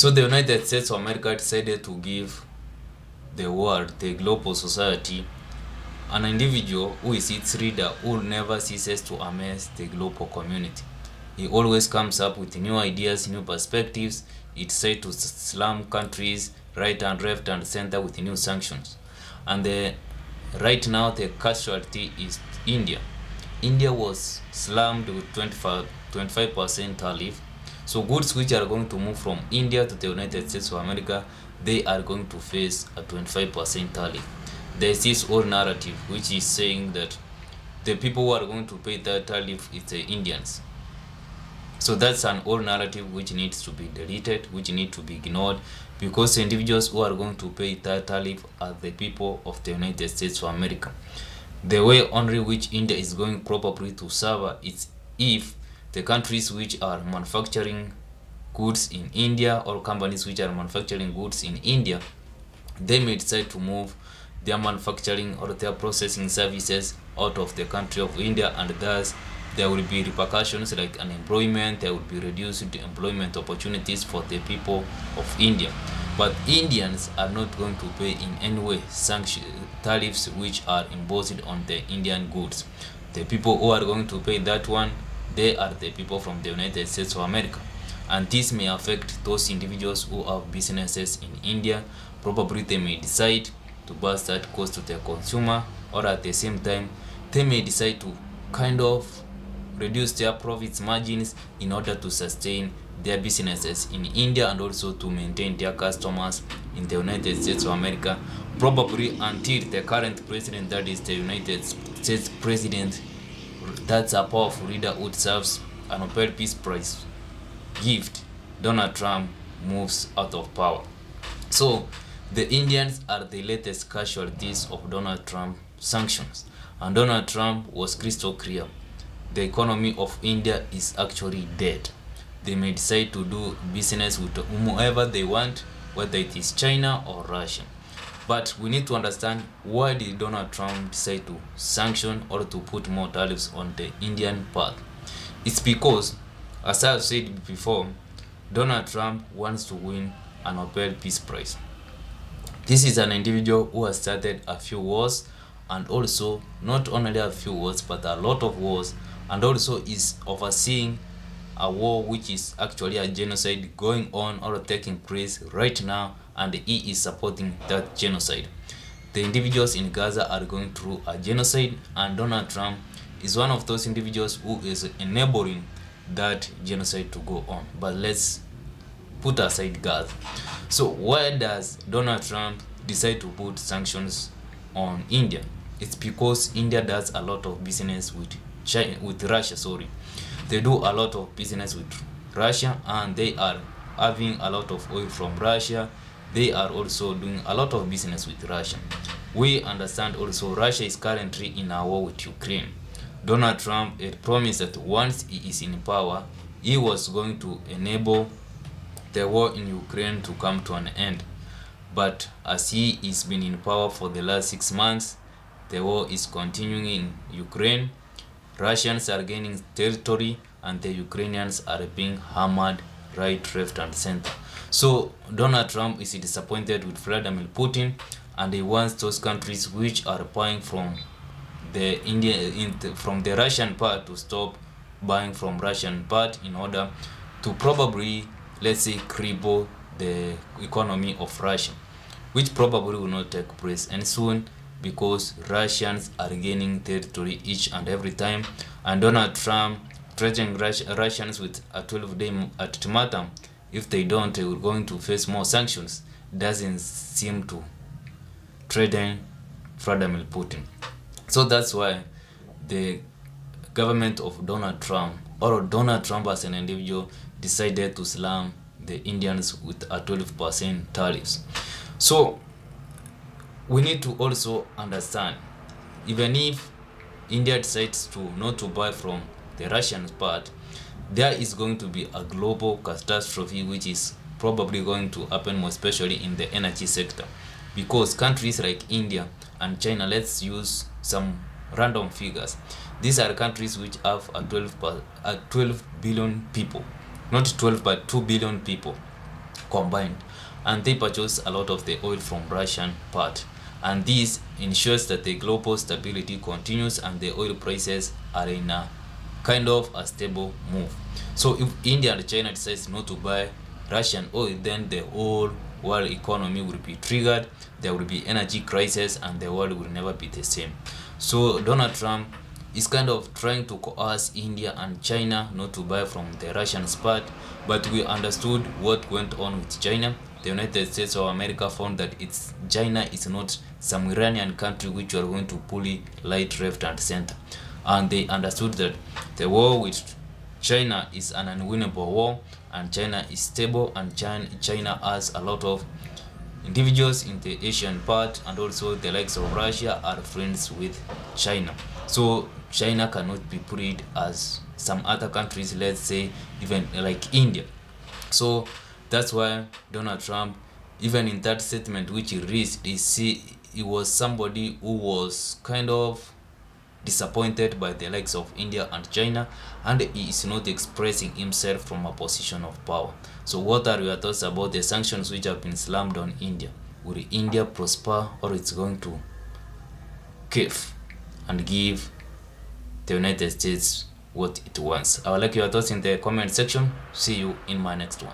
So the United States of America decided to give the world, the global society, an individual who is its leader who never ceases to amaze the global community. He always comes up with new ideas, new perspectives. It's said to slam countries right and left and center with new sanctions. And right now the casualty is India. India was slammed with 25% tariff. So goods which are going to move from India to the United States of America, they are going to face a 25% tariff. There is this old narrative which is saying that the people who are going to pay that tariff is the Indians. So that's an old narrative which needs to be deleted, which need to be ignored, because the individuals who are going to pay that tariff are the people of the United States of America. The way only which India is going probably to suffer is if the countries which are manufacturing goods in India, or companies which are manufacturing goods in India, they may decide to move their manufacturing or their processing services out of the country of India, and thus there will be repercussions like unemployment. There will be reduced employment opportunities for the people of India. But Indians are not going to pay in any way tariffs which are imposed on the Indian goods. The people who are going to pay that one, they are the people from the United States of America. And this may affect those individuals who have businesses in India. Probably they may decide to pass that cost to their consumer, or at the same time they may decide to kind of reduce their profits margins in order to sustain their businesses in India and also to maintain their customers in the United States of America, probably until the current president, that is the United States president, that's a powerful leader who deserves a Nobel Peace Prize gift, Donald Trump, moves out of power. So the Indians are the latest casualties of Donald Trump sanctions, and Donald Trump was crystal clear. The economy of India is actually dead. They may decide to do business with whomever they want, whether it is China or Russia. But we need to understand, why did Donald Trump decide to sanction or to put more tariffs on the Indian part? It's because, as I have said before, Donald Trump wants to win a Nobel Peace Prize. This is an individual who has started a few wars, and also not only a few wars but a lot of wars, and also is overseeing a war which is actually a genocide going on or taking place right now, and he is supporting that genocide. The individuals in Gaza are going through a genocide, and Donald Trump is one of those individuals who is enabling that genocide to go on. But let's put aside Gaza. So why does Donald Trump decide to put sanctions on India? It's because India does a lot of business with Russia. They do a lot of business with Russia, and they are having a lot of oil from Russia. They are also doing a lot of business with Russia. We understand also Russia is currently in a war with Ukraine. Donald Trump had promised that once he is in power, he was going to enable the war in Ukraine to come to an end. But as he is been in power for the last 6 months, the war is continuing in Ukraine. Russians are gaining territory, and the Ukrainians are being hammered right, left, and center. So Donald Trump is disappointed with Vladimir Putin, and he wants those countries which are buying from the Russian part to stop buying from Russian part, in order to probably, let's say, cripple the economy of Russia, which probably will not take place and soon, because Russians are gaining territory each and every time, and Donald Trump threatening Russians with a 12-day ultimatum. If they don't, they are going to face more sanctions. Doesn't seem to threaten Vladimir Putin. So that's why the government of Donald Trump, or Donald Trump as an individual, decided to slam the Indians with a 12% tariffs. So we need to also understand, even if India decides to not to buy from the Russian part, there is going to be a global catastrophe which is probably going to happen, more especially in the energy sector, because countries like India and China, let's use some random figures, these are countries which have a 12 billion people, not 12 but 2 billion people. combined, and they purchase a lot of the oil from Russian part, and this ensures that the global stability continues and the oil prices are in a kind of a stable move. So if India and China decides not to buy Russian oil, then the whole world economy will be triggered, there will be energy crisis, and the world will never be the same. So Donald Trump is kind of trying to coerce India and China not to buy from the Russian part, but we understood what went on with China. The United States of America found that China is not some Iranian country which are going to bully right, left, and center, and they understood that the war with China is an unwinnable war, and China is stable, and China has a lot of individuals in the Asian part, and also the likes of Russia are friends with China. So China cannot be played as some other countries, let's say even like India. So that's why Donald Trump, even in that statement which he released, he was somebody who was kind of disappointed by the likes of India and China, and he is not expressing himself from a position of power. So what are your thoughts about the sanctions which have been slammed on India? Will India prosper, or it's going to cave and give the United States what it wants? I would like your thoughts in the comment section. See you in my next one.